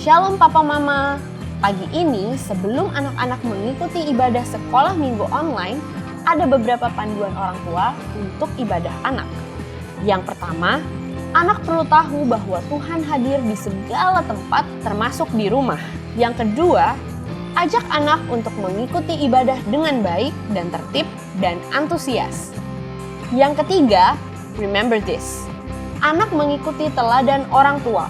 Shalom Papa Mama. Pagi ini sebelum anak-anak mengikuti ibadah sekolah minggu online, ada beberapa panduan orang tua untuk ibadah anak. Yang pertama, anak perlu tahu bahwa Tuhan hadir di segala tempat termasuk di rumah. Yang kedua, ajak anak untuk mengikuti ibadah dengan baik dan tertib dan antusias. Yang ketiga, remember this. Anak mengikuti teladan orang tua.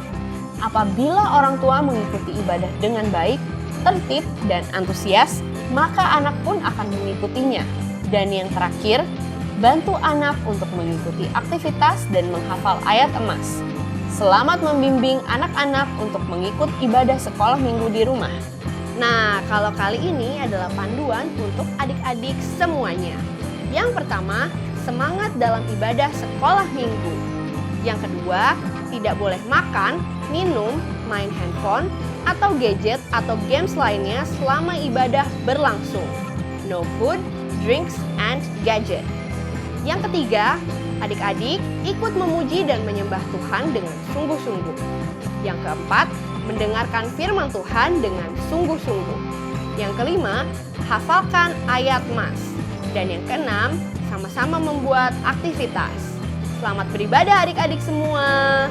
Apabila orang tua mengikuti ibadah dengan baik, tertib, dan antusias, maka anak pun akan mengikutinya. Dan yang terakhir, bantu anak untuk mengikuti aktivitas dan menghafal ayat emas. Selamat membimbing anak-anak untuk mengikut ibadah sekolah minggu di rumah. Nah, kalau kali ini adalah panduan untuk adik-adik semuanya. Yang pertama, semangat dalam ibadah sekolah minggu. Yang kedua, tidak boleh makan, minum, main handphone, atau gadget atau games lainnya selama ibadah berlangsung. No food, drinks, and gadget. Yang ketiga, adik-adik ikut memuji dan menyembah Tuhan dengan sungguh-sungguh. Yang keempat, mendengarkan firman Tuhan dengan sungguh-sungguh. Yang kelima, hafalkan ayat mas. Dan yang keenam, sama-sama membuat aktivitas. Selamat beribadah adik-adik semua.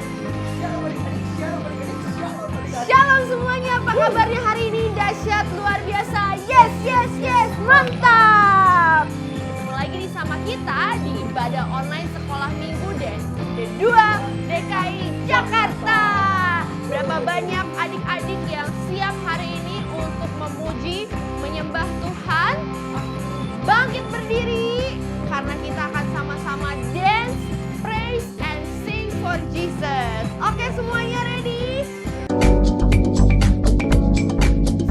Shalom semuanya, apa kabarnya hari ini? Dahsyat, luar biasa. Yes, yes, yes, mantap. Ketemu lagi nih sama kita di ibadah online sekolah minggu D2 DKI Jakarta. Berapa banyak adik-adik yang siap hari ini untuk memuji, menyembah Tuhan? Bangkit berdiri, karena kita akan sama-sama dance, praise, and sing for Jesus. Oke, semuanya ready?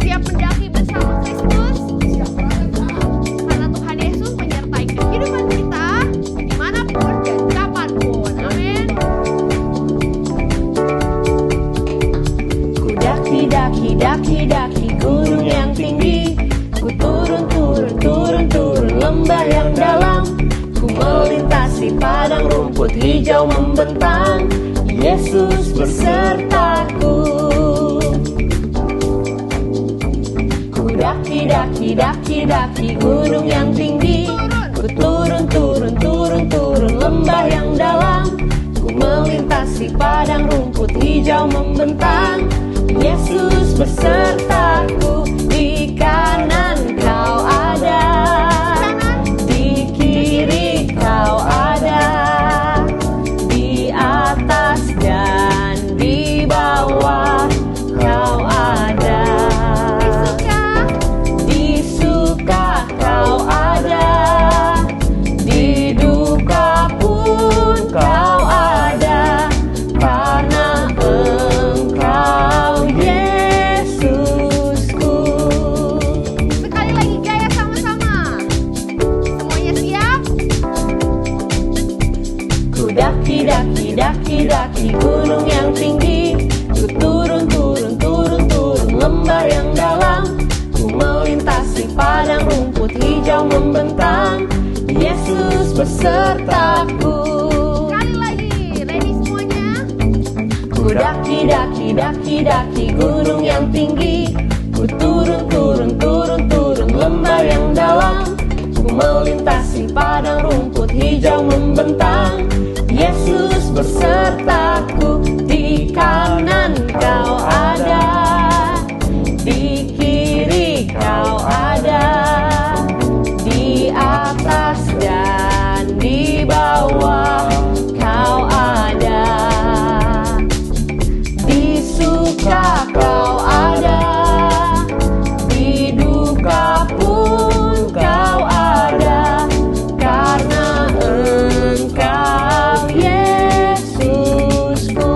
Siap mendaki bersama Kristus? Karena Tuhan Yesus menyertai kehidupan kita dimanapun dan kapanpun. Amin. Ku daki gunung yang tinggi, ku turun lembah yang dalam, ku melintasi padang rumput hijau membentang. Yesus bersertaku. Ku daki gunung yang tinggi, ku turun lembah yang dalam, ku melintasi padang rumput hijau membentang. Yesus bersertaku. Di kanan kau ada, di kiri kau ada, di atas dan di bawah kau ada. Di suka kau ada, di duka pun kau ada, karena Engkau Yesusku. Sekali lagi gaya sama-sama. Semuanya siap? Ku daki gunung yang tinggi, ku turun lembah yang dalam, ku melintasi padang rumput hijau membentang. Yesus bersertaku. Sekali lagi, ready semuanya? Ku daki gunung yang tinggi, ku turun lembah yang dalam, ku melintasi padang rumput hijau membentang. Yesus bersertaku. Di kanan kau ada, di kiri kau ada, di atas dan di bawah kau ada, di suka kau ada, di duka pun kau ada, karena Engkau Yesusku.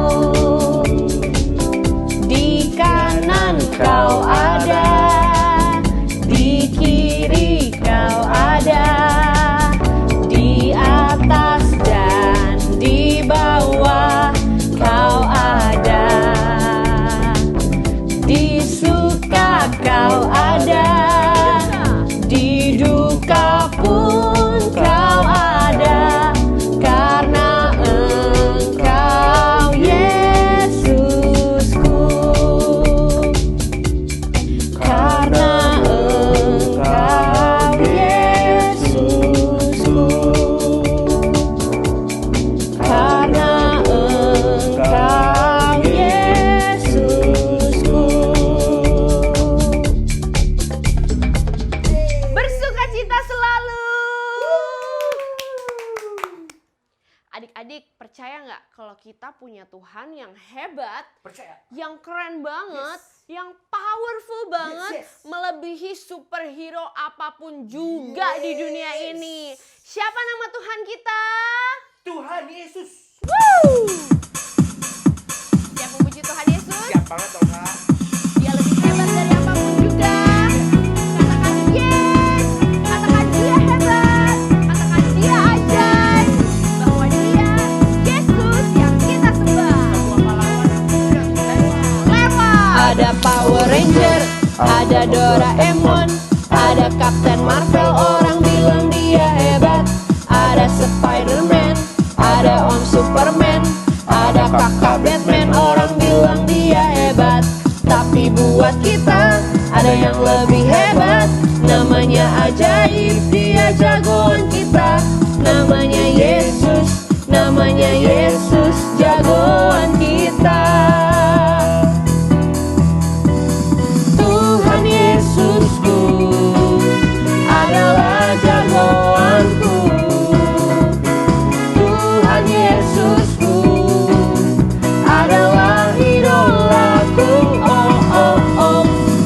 Percaya nggak kalau kita punya Tuhan yang hebat, Percaya. yang keren banget, Yes. yang powerful banget, Yes. melebihi superhero apapun juga di dunia Yes. ini. Siapa nama Tuhan kita? Tuhan Yesus. Siap memuji Tuhan Yesus? Siap banget dong Kak. Dia lebih hebat dari apapun juga. Katakan yes. Katakan dia hebat. Katakan dia ajaib. Bahwa dia Yesus yang kita sembah. Lewat. Ada Power Ranger, ada Doraemon, ada Captain Marvel, orang bilang dia hebat. Ada Spider-Man, ada Om Superman, ada kakak Batman, orang bilang dia hebat. Tapi buat kita ada yang lebih hebat. Namanya ajaib, dia jagoan kita. Namanya Yesus, namanya Yesus, jagoan kita. Tuhan Yesusku adalah jagoanku. Tuhan Yesusku adalah idolaku. Oh oh oh,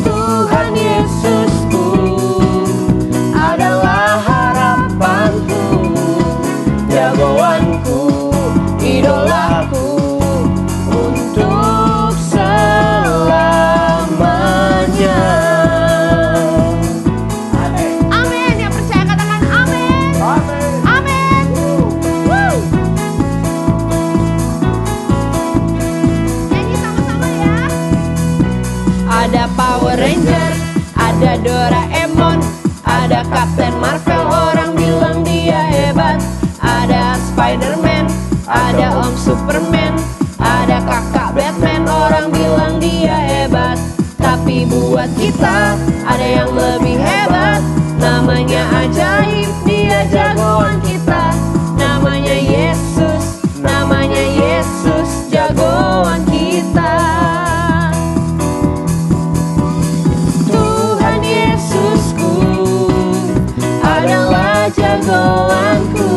Tuhan Yesusku adalah harapanku, jagoanku, idolaku untuk selamanya. Amin. Yang percaya katakan amin. Amin. Amin. Woo. Nyanyi sama-sama ya. Ada Power Ranger, ada Doraemon, ada Captain Marvel, orang bilang dia hebat. Ada Spider-Man, ada Om Superman, ada kakak Batman, orang bilang dia hebat. Tapi buat kita ada yang lebih hebat. Namanya ajaib, dia jagoan kita. Namanya Yesus, namanya Yesus, jagoan kita. Tuhan Yesusku adalah jagoanku.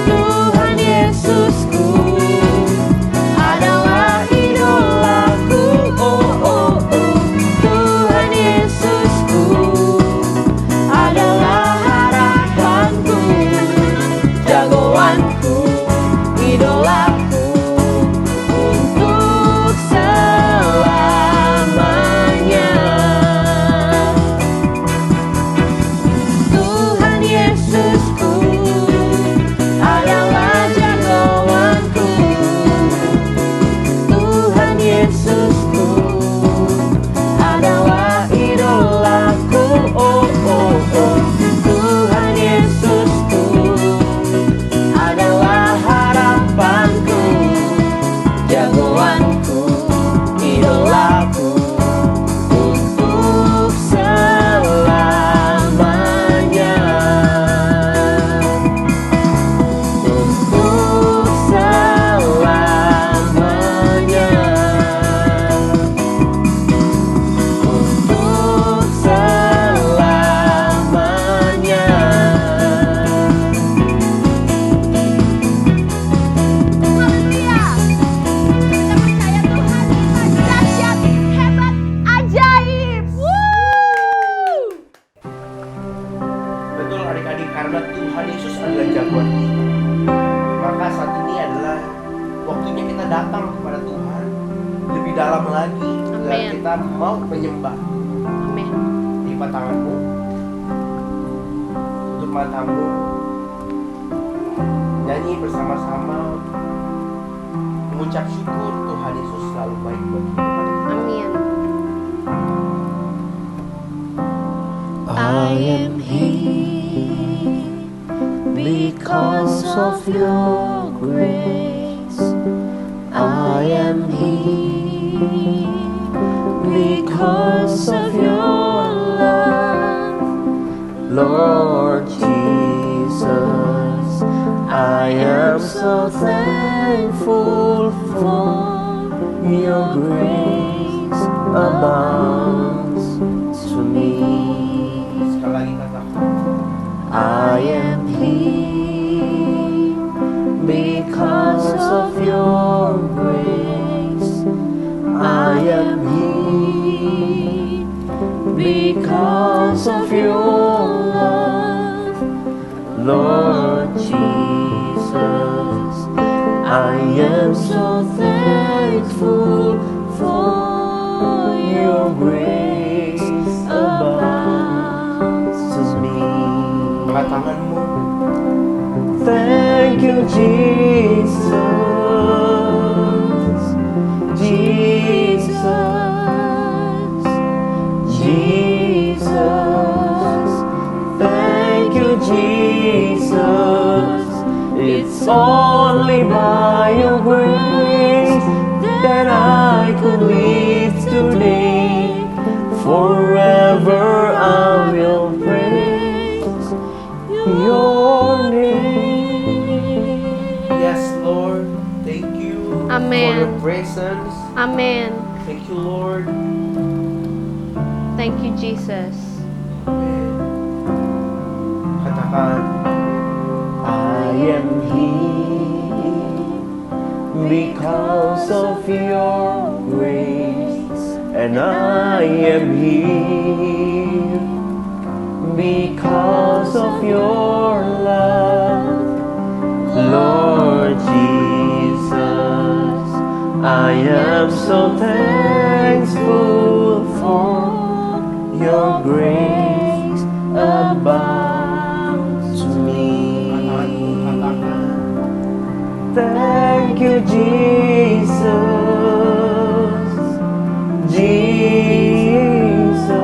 Tuhan Yesusku adalah idolaku. Oh oh oh, Tuhan Yesusku adalah harapanku, jagoanku, idolaku untuk selamanya. Tuhan Yesusku adalah jagoanku. Tuhan Yesusku adalah idolaku. Oh oh oh, Tuhan Yesusku adalah harapanku, jagoanku, idolaku untuk selamanya. Untuk selamanya. Untuk selamanya. Haleluya. Kita percaya Tuhan kita dahsyat, hebat, ajaib. Woo! Betul adik-adik, karena Tuhan Yesus adalah jagoan kita, maka saat ini adalah waktunya kita datang kepada Tuhan lebih dalam lagi. Dan Amin. kita mau menyembah. Amin. Lipat tanganmu, tutup matamu, nyanyi bersama-sama, mengucap syukur Tuhan Yesus selalu baik buat kita. Amin. I am here because of your grace. I am here because of your love, Lord Jesus. I am so thankful for your grace abounds to me. Sekali lagi katakan, I am here Lord Jesus, I am so thankful for your grace abounds to me. Angkat tanganmu. Thank you, Jesus, Jesus, Jesus. Thank you, Jesus. It's only by your grace that I could live today. Forever I will praise your name. Yes, Lord. Thank you for Amen. your presence. Amin. Thank you, Lord. Thank you, Jesus. Amen. Katakan, I am here because of your grace, and I am here because of your love, Lord Jesus. I am so thankful for your grace abounds to me. katakan. Thank you, Jesus, Jesus,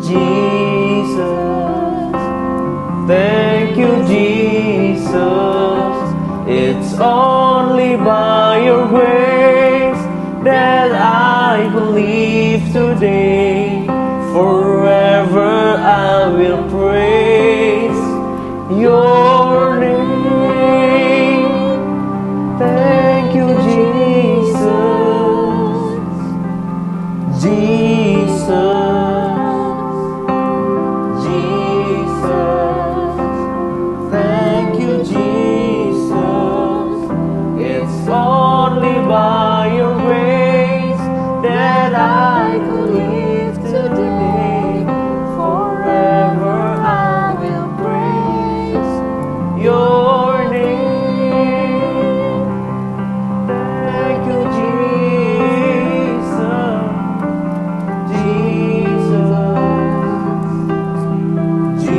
Jesus. Thank you, Jesus. It's only by your grace that I believe today. Forever I will praise your name. Thank you, Jesus, Jesus, Jesus. Thank you, Jesus. It's only by your grace that I could live today. Forever I will praise your name. Thank you, Jesus, Jesus,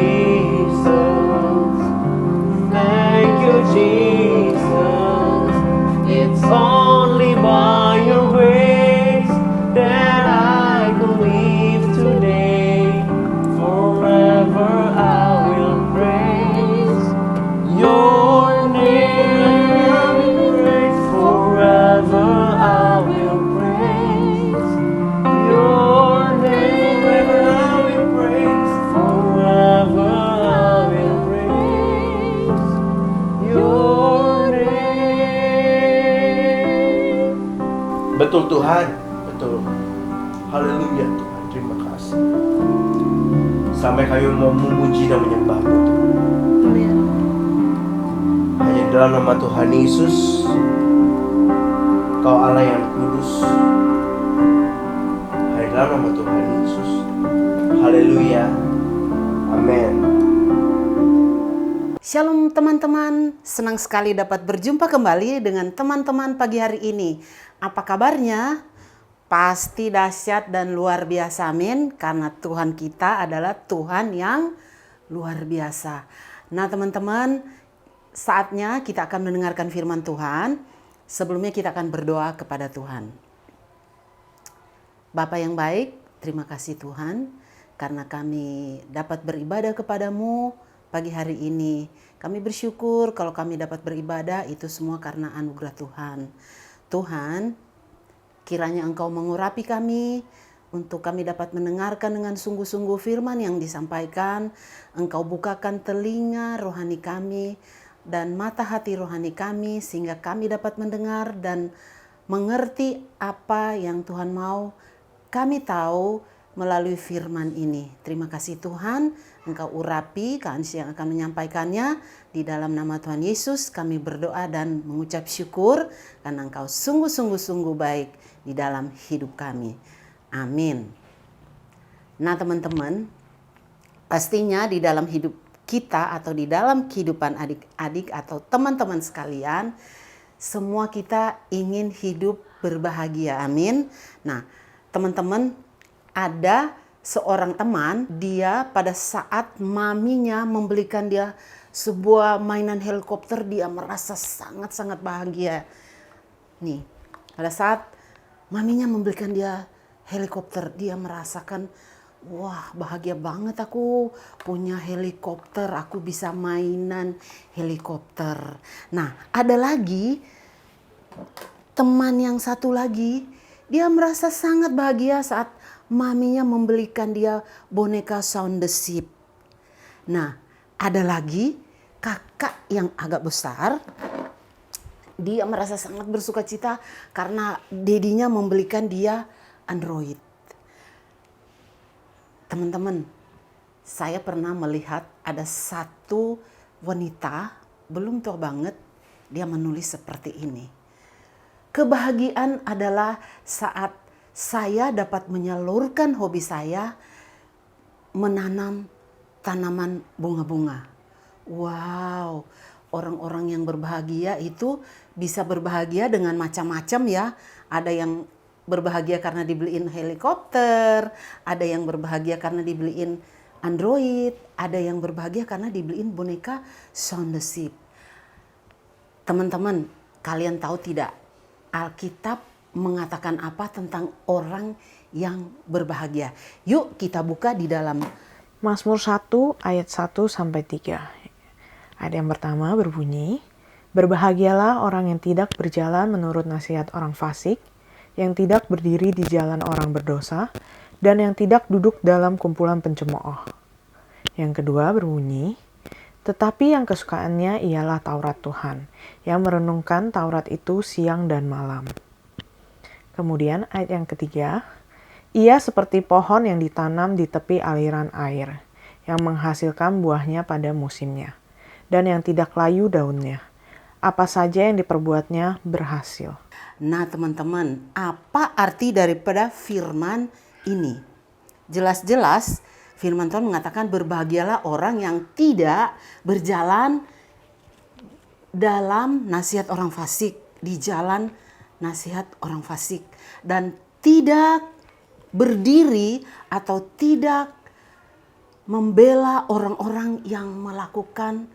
Jesus. Thank you, Jesus. It's only by your grace that I can live today. Forever I will praise your name. Forever I will praise your name. Forever I will praise. Forever I will praise your name. Betul Tuhan, betul. Haleluya Tuhan, terima kasih. Sampai kami mau memuji dan menyembah-Mu Tuhan. Amin. Hanya dalam nama Tuhan Yesus, Kau Allah yang kudus. Hanya dalam nama Tuhan Yesus. Haleluya. Amin. Shalom teman-teman, senang sekali dapat berjumpa kembali dengan teman-teman pagi hari ini. Apa kabarnya? Pasti dahsyat dan luar biasa, amin. Karena Tuhan kita adalah Tuhan yang luar biasa. Nah teman-teman, saatnya kita akan mendengarkan firman Tuhan. Sebelumnya kita akan berdoa kepada Tuhan. Bapa yang baik, terima kasih Tuhan, karena kami dapat beribadah kepadamu pagi hari ini. Kami bersyukur kalau kami dapat beribadah itu semua karena anugerah Tuhan. Tuhan, kiranya Engkau mengurapi kami untuk kami dapat mendengarkan dengan sungguh-sungguh firman yang disampaikan. Engkau bukakan telinga rohani kami dan mata hati rohani kami sehingga kami dapat mendengar dan mengerti apa yang Tuhan mau kami tahu melalui firman ini. Terima kasih Tuhan, Engkau urapi kami yang akan menyampaikannya. Di dalam nama Tuhan Yesus kami berdoa dan mengucap syukur karena Engkau sungguh-sungguh baik di dalam hidup kami. Amin. Nah teman-teman, pastinya di dalam hidup kita atau di dalam kehidupan adik-adik atau teman-teman sekalian, semua kita ingin hidup berbahagia. Amin. Nah, teman-teman, ada seorang teman, dia pada saat maminya membelikan dia sebuah mainan helikopter, dia merasa sangat-sangat bahagia. Nih, pada saat maminya membelikan dia helikopter, dia merasakan, wah bahagia banget aku punya helikopter, aku bisa mainan helikopter. Nah, ada lagi teman yang satu lagi, dia merasa sangat bahagia saat maminya membelikan dia boneka Sound the Ship. Nah, ada lagi kakak yang agak besar, dia merasa sangat bersuka cita karena dedinya membelikan dia Android. Teman-teman, saya pernah melihat ada satu wanita, belum tua banget, dia menulis seperti ini. Kebahagiaan adalah saat saya dapat menyalurkan hobi saya menanam tanaman bunga-bunga. Wow, orang-orang yang berbahagia itu bisa berbahagia dengan macam-macam ya. Ada yang berbahagia karena dibeliin helikopter, ada yang berbahagia karena dibeliin Android, ada yang berbahagia karena dibeliin boneka Sound the Ship. Teman-teman, kalian tahu tidak Alkitab mengatakan apa tentang orang yang berbahagia? Yuk kita buka di dalam Mazmur 1 ayat 1-3. Ayat yang pertama berbunyi, "Berbahagialah orang yang tidak berjalan menurut nasihat orang fasik, yang tidak berdiri di jalan orang berdosa, dan yang tidak duduk dalam kumpulan pencemooh." Yang kedua berbunyi, "Tetapi yang kesukaannya ialah Taurat Tuhan, yang merenungkan Taurat itu siang dan malam." Kemudian ayat yang ketiga, "Ia seperti pohon yang ditanam di tepi aliran air, yang menghasilkan buahnya pada musimnya, dan yang tidak layu daunnya. Apa saja yang diperbuatnya berhasil." Nah teman-teman, apa arti daripada firman ini? Jelas-jelas firman Tuhan mengatakan berbahagialah orang yang tidak berjalan dalam nasihat orang fasik, di jalan nasihat orang fasik, dan tidak berdiri atau tidak membela orang-orang yang melakukan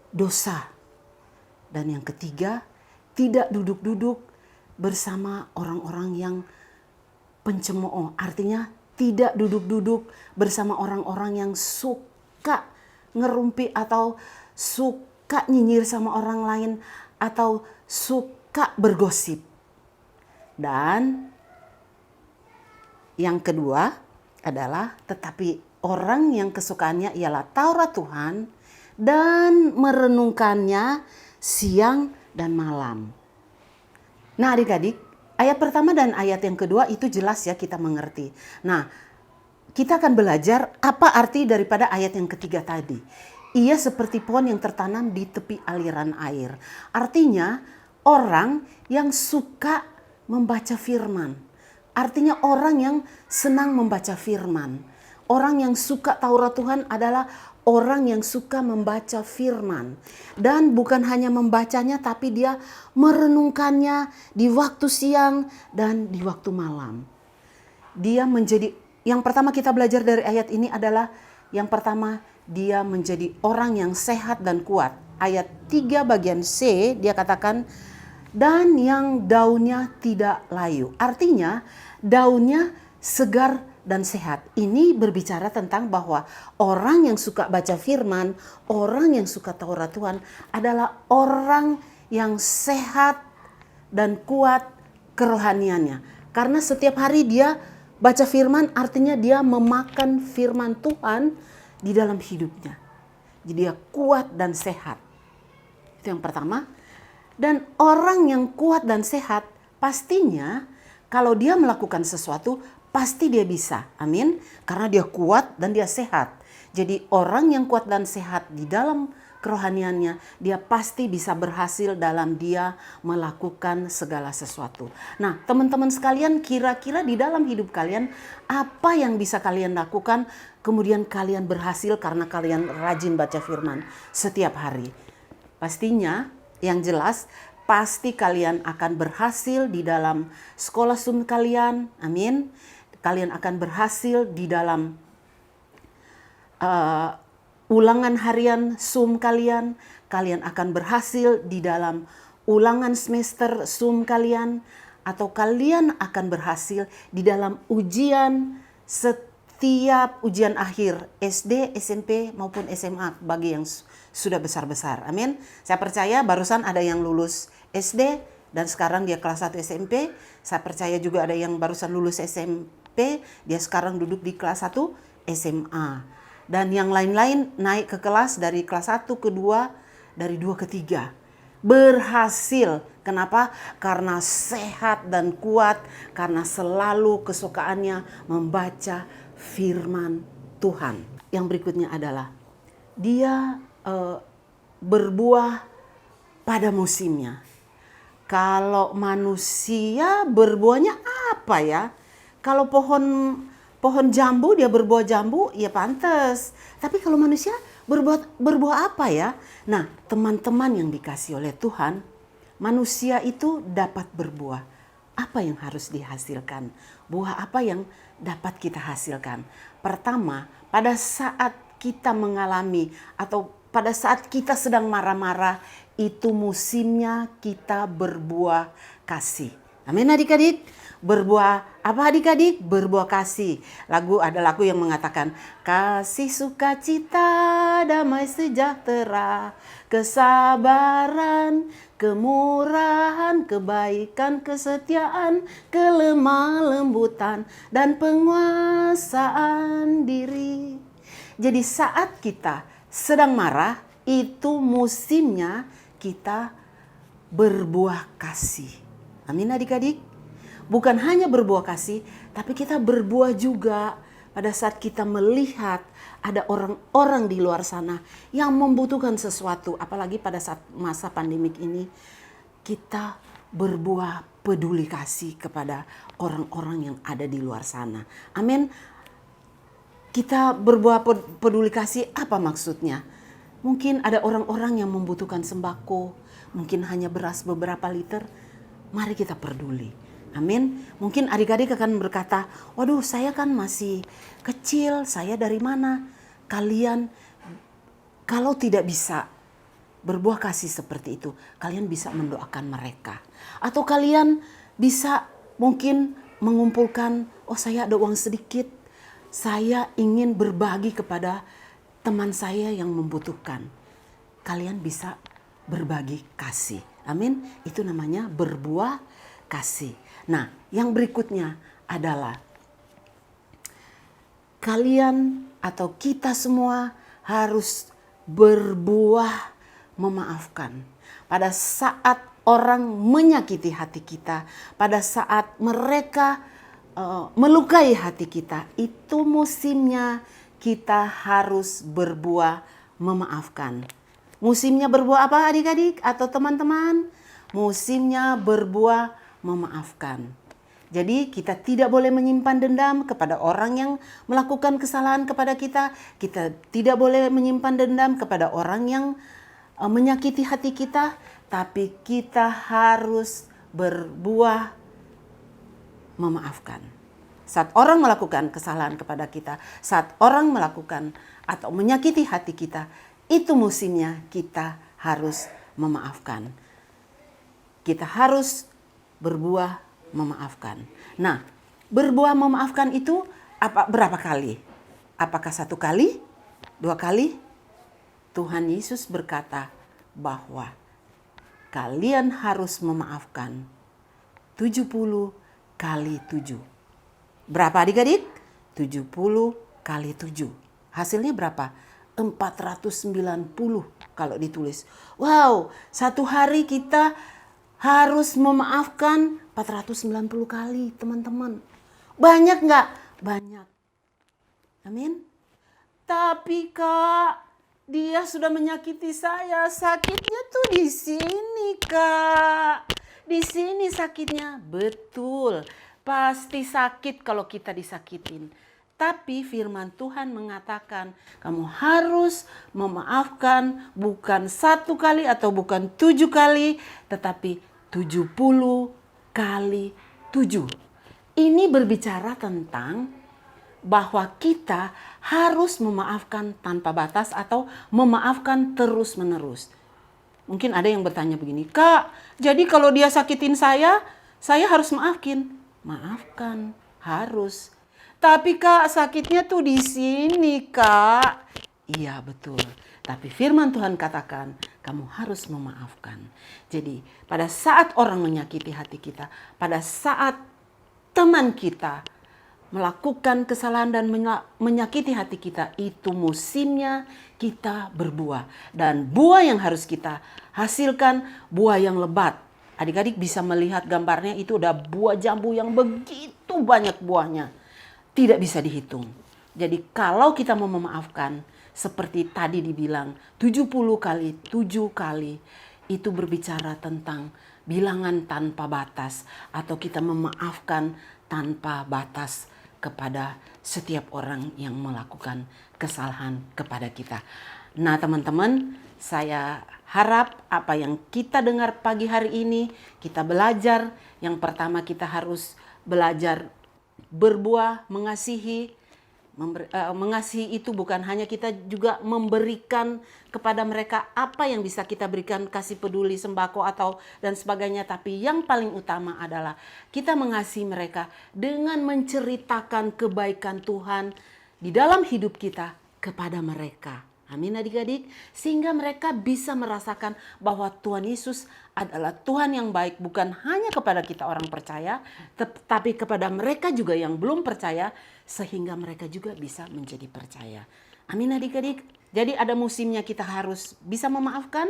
dosa. Dan yang ketiga, tidak duduk-duduk bersama orang-orang yang pencemooh. Artinya tidak duduk-duduk bersama orang-orang yang suka ngerumpi atau suka nyinyir sama orang lain atau suka bergosip. Dan yang kedua adalah tetapi orang yang kesukaannya ialah Taurat Tuhan dan merenungkannya siang dan malam. Nah adik-adik, ayat pertama dan ayat yang kedua itu jelas ya kita mengerti. Nah, kita akan belajar apa arti daripada ayat yang ketiga tadi. Ia seperti pohon yang tertanam di tepi aliran air. Artinya orang yang suka membaca firman. Artinya orang yang senang membaca firman. Orang yang suka Taurat Tuhan adalah orang yang suka membaca firman. Dan bukan hanya membacanya tapi dia merenungkannya di waktu siang dan di waktu malam. Dia menjadi, yang pertama kita belajar dari ayat ini adalah yang pertama dia menjadi orang yang sehat dan kuat. Ayat 3 bagian C dia katakan dan yang daunnya tidak layu. Artinya daunnya segar dan sehat. Ini berbicara tentang bahwa orang yang suka baca firman, orang yang suka Taurat Tuhan adalah orang yang sehat dan kuat kerohaniannya. Karena setiap hari dia baca firman artinya dia memakan firman Tuhan di dalam hidupnya. Jadi dia kuat dan sehat. Itu yang pertama. Dan orang yang kuat dan sehat pastinya kalau dia melakukan sesuatu pasti dia bisa, amin. Karena dia kuat dan dia sehat. Jadi orang yang kuat dan sehat di dalam kerohaniannya, dia pasti bisa berhasil dalam dia melakukan segala sesuatu. Nah, teman-teman sekalian, kira-kira di dalam hidup kalian, apa yang bisa kalian lakukan, kemudian kalian berhasil karena kalian rajin baca firman setiap hari? Pastinya, yang jelas, pasti kalian akan berhasil di dalam sekolah Zoom kalian, amin. Kalian akan berhasil di dalam ulangan harian Zoom kalian. Kalian akan berhasil di dalam ulangan semester Zoom kalian. Atau kalian akan berhasil di dalam ujian setiap ujian akhir SD, SMP maupun SMA bagi yang sudah besar-besar. Amin. Saya percaya barusan ada yang lulus SD dan sekarang dia kelas 1 SMP. Saya percaya juga ada yang barusan lulus SMP, dia sekarang duduk di kelas 1 SMA. Dan yang lain-lain naik ke kelas dari kelas 1 ke 2, dari 2 ke 3. Berhasil. Kenapa? Karena sehat dan kuat, karena selalu kesukaannya membaca firman Tuhan. Yang berikutnya adalah dia berbuah pada musimnya. Kalau manusia berbuahnya apa ya? Kalau pohon jambu dia berbuah jambu, ya pantas. Tapi kalau manusia berbuah apa ya? Nah, teman-teman yang dikasih oleh Tuhan, manusia itu dapat berbuah. Apa yang harus dihasilkan? Buah apa yang dapat kita hasilkan? Pertama, pada saat kita mengalami atau pada saat kita sedang marah-marah, itu musimnya kita berbuah kasih. Amin adik-adik. Berbuah apa adik-adik? Berbuah kasih. Ada lagu yang mengatakan, kasih, sukacita, damai sejahtera, kesabaran, kemurahan, kebaikan, kesetiaan, kelemah lembutan, dan penguasaan diri. Jadi saat kita sedang marah, itu musimnya kita berbuah kasih. Amin adik-adik. Bukan hanya berbuah kasih, tapi kita berbuah juga pada saat kita melihat ada orang-orang di luar sana yang membutuhkan sesuatu. Apalagi pada saat masa pandemik ini, kita berbuah peduli kasih kepada orang-orang yang ada di luar sana. Amin. Kita berbuah peduli kasih, apa maksudnya? Mungkin ada orang-orang yang membutuhkan sembako, mungkin hanya beras beberapa liter. Mari kita peduli. Amin. Mungkin adik-adik akan berkata, waduh saya kan masih kecil, saya dari mana? Kalian kalau tidak bisa berbuah kasih seperti itu, kalian bisa mendoakan mereka. Atau kalian bisa mungkin mengumpulkan, oh saya ada uang sedikit, saya ingin berbagi kepada teman saya yang membutuhkan. Kalian bisa berbagi kasih. Amin. Itu namanya berbuah kasih. Nah, yang berikutnya adalah kalian atau kita semua harus berbuah memaafkan. Pada saat orang menyakiti hati kita, pada saat mereka melukai hati kita, itu musimnya kita harus berbuah memaafkan. Musimnya berbuah apa adik-adik atau teman-teman? Musimnya berbuah memaafkan. Jadi kita tidak boleh menyimpan dendam kepada orang yang melakukan kesalahan kepada kita. Kita tidak boleh menyimpan dendam kepada orang yang menyakiti hati kita. Tapi kita harus berbuah memaafkan. Saat orang melakukan kesalahan kepada kita, saat orang melakukan atau menyakiti hati kita, itu musimnya kita harus memaafkan. Kita harus berbuah memaafkan. Nah, berbuah memaafkan itu berapa kali? Apakah 1 kali? 2 kali? Tuhan Yesus berkata bahwa kalian harus memaafkan 70 kali 7. Berapa adik-adik? 70 kali 7. Hasilnya berapa? 490 kalau ditulis. Wow, 1 hari kita harus memaafkan 490 kali, teman-teman. Banyak nggak? Banyak. Amin. Tapi Kak, Dia sudah menyakiti saya. Sakitnya tuh di sini, Kak. Di sini sakitnya. Betul. Pasti sakit kalau kita disakitin. Tapi firman Tuhan mengatakan kamu harus memaafkan bukan 1 kali atau bukan 7 kali, tetapi 70 kali 7. Ini berbicara tentang bahwa kita harus memaafkan tanpa batas atau memaafkan terus-menerus. Mungkin ada yang bertanya begini, Kak, jadi kalau dia sakitin saya harus maafin. Maafkan, harus. Tapi Kak, sakitnya tuh di sini, Kak. Iya, betul. Tapi firman Tuhan katakan, kamu harus memaafkan. Jadi, pada saat orang menyakiti hati kita, pada saat teman kita melakukan kesalahan dan menyakiti hati kita, itu musimnya kita berbuah. Dan buah yang harus kita hasilkan, buah yang lebat. Adik-adik bisa melihat gambarnya, itu udah buah jambu yang begitu banyak buahnya. Tidak bisa dihitung. Jadi kalau kita mau memaafkan, seperti tadi dibilang 70 kali 7 kali, itu berbicara tentang bilangan tanpa batas. Atau kita memaafkan tanpa batas kepada setiap orang yang melakukan kesalahan kepada kita. Nah teman-teman, saya harap apa yang kita dengar pagi hari ini, kita belajar. Yang pertama kita harus belajar berbuah, mengasihi. Mengasihi itu bukan hanya kita juga memberikan kepada mereka apa yang bisa kita berikan, kasih peduli, sembako atau dan sebagainya. Tapi yang paling utama adalah kita mengasihi mereka dengan menceritakan kebaikan Tuhan di dalam hidup kita kepada mereka. Amin adik-adik. Sehingga mereka bisa merasakan bahwa Tuhan Yesus adalah Tuhan yang baik. Bukan hanya kepada kita orang percaya, tetapi kepada mereka juga yang belum percaya. Sehingga mereka juga bisa menjadi percaya. Amin adik-adik. Jadi ada musimnya kita harus bisa memaafkan.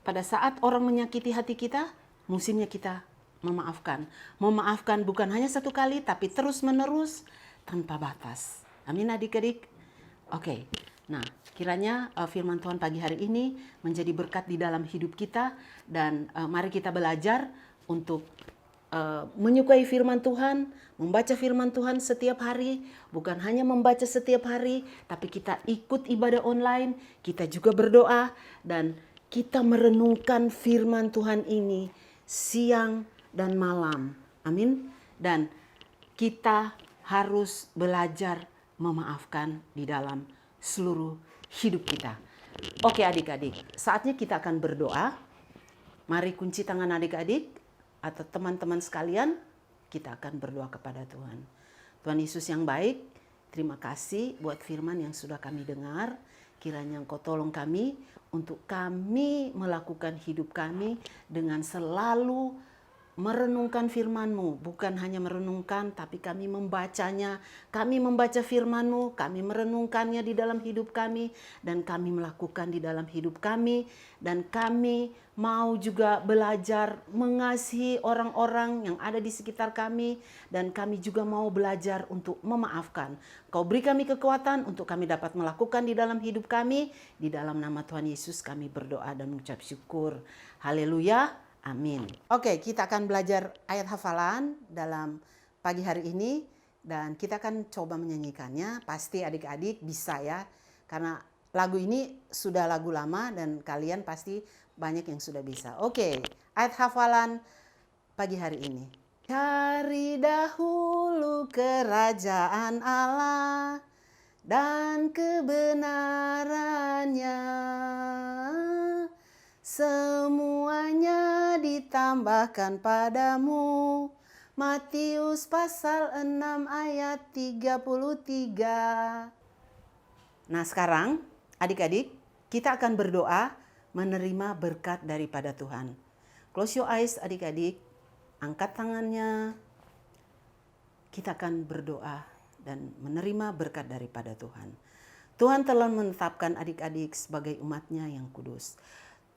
Pada saat orang menyakiti hati kita, musimnya kita memaafkan. Memaafkan bukan hanya 1 kali, tapi terus menerus tanpa batas. Amin adik-adik. Oke, nah kiranya firman Tuhan pagi hari ini menjadi berkat di dalam hidup kita. Dan mari kita belajar untuk menyukai firman Tuhan, membaca firman Tuhan setiap hari. Bukan hanya membaca setiap hari, tapi kita ikut ibadah online, kita juga berdoa. Dan kita merenungkan firman Tuhan ini siang dan malam. Amin. Dan kita harus belajar memaafkan di dalam seluruh hidup kita. Oke adik-adik, saatnya kita akan berdoa. Mari kunci tangan adik-adik atau teman-teman sekalian, kita akan berdoa kepada Tuhan. Tuhan Yesus yang baik, terima kasih buat firman yang sudah kami dengar. Kiranya Engkau tolong kami untuk kami melakukan hidup kami dengan selalu merenungkan firman-Mu. Bukan hanya merenungkan, tapi kami membacanya. Kami membaca firman-Mu, kami merenungkannya di dalam hidup kami, dan kami melakukan di dalam hidup kami. Dan kami mau juga belajar mengasihi orang-orang yang ada di sekitar kami. Dan kami juga mau belajar untuk memaafkan. Kau beri kami kekuatan untuk kami dapat melakukan di dalam hidup kami. Di dalam nama Tuhan Yesus kami berdoa dan mengucap syukur. Haleluya. Amin. Oke, kita akan belajar ayat hafalan dalam pagi hari ini. Dan kita akan coba menyanyikannya. Pasti adik-adik bisa ya. Karena lagu ini sudah lagu lama dan kalian pasti banyak yang sudah bisa. Oke, ayat hafalan pagi hari ini. Cari dahulu kerajaan Allah dan kebenarannya. Semuanya ditambahkan padamu. Matius pasal 6 ayat 33. Nah sekarang adik-adik kita akan berdoa menerima berkat daripada Tuhan. Close your eyes adik-adik. Angkat tangannya. Kita akan berdoa dan menerima berkat daripada Tuhan. Tuhan telah menetapkan adik-adik sebagai umat-Nya yang kudus.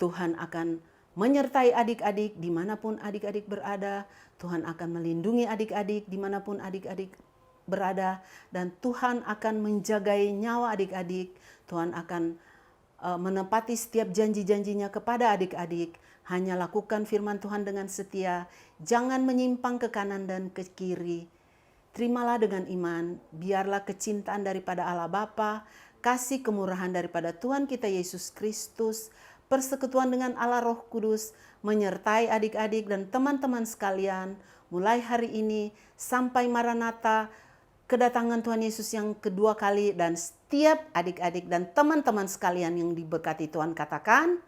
Tuhan akan menyertai adik-adik dimanapun adik-adik berada. Tuhan akan melindungi adik-adik dimanapun adik-adik berada dan Tuhan akan menjagai nyawa adik-adik. Tuhan akan menepati setiap janji-janjinya kepada adik-adik. Hanya lakukan firman Tuhan dengan setia. Jangan menyimpang ke kanan dan ke kiri. Terimalah dengan iman. Biarlah kecintaan daripada Allah Bapa, kasih kemurahan daripada Tuhan kita Yesus Kristus, persekutuan dengan Allah Roh Kudus, menyertai adik-adik dan teman-teman sekalian, mulai hari ini sampai Maranatha, kedatangan Tuhan Yesus yang kedua kali, dan setiap adik-adik dan teman-teman sekalian yang diberkati Tuhan, katakan,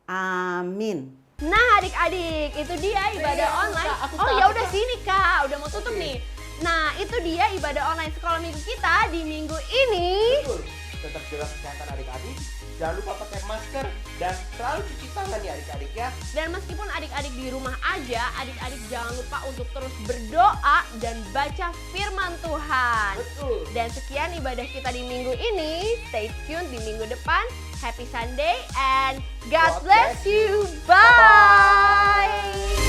amin. Nah adik-adik, itu dia ibadah online. Oh ya udah sini Kak, udah mau tutup nih. Nah itu dia ibadah online sekolah minggu kita di minggu ini. Betul. Tetap jaga kesehatan adik-adik, jangan lupa pakai masker dan selalu cuci tangan ya adik-adik ya. Dan meskipun adik-adik di rumah aja, adik-adik jangan lupa untuk terus berdoa dan baca firman Tuhan. Betul. Dan sekian ibadah kita di minggu ini. Stay tune di minggu depan. Happy Sunday and God bless you. Bye.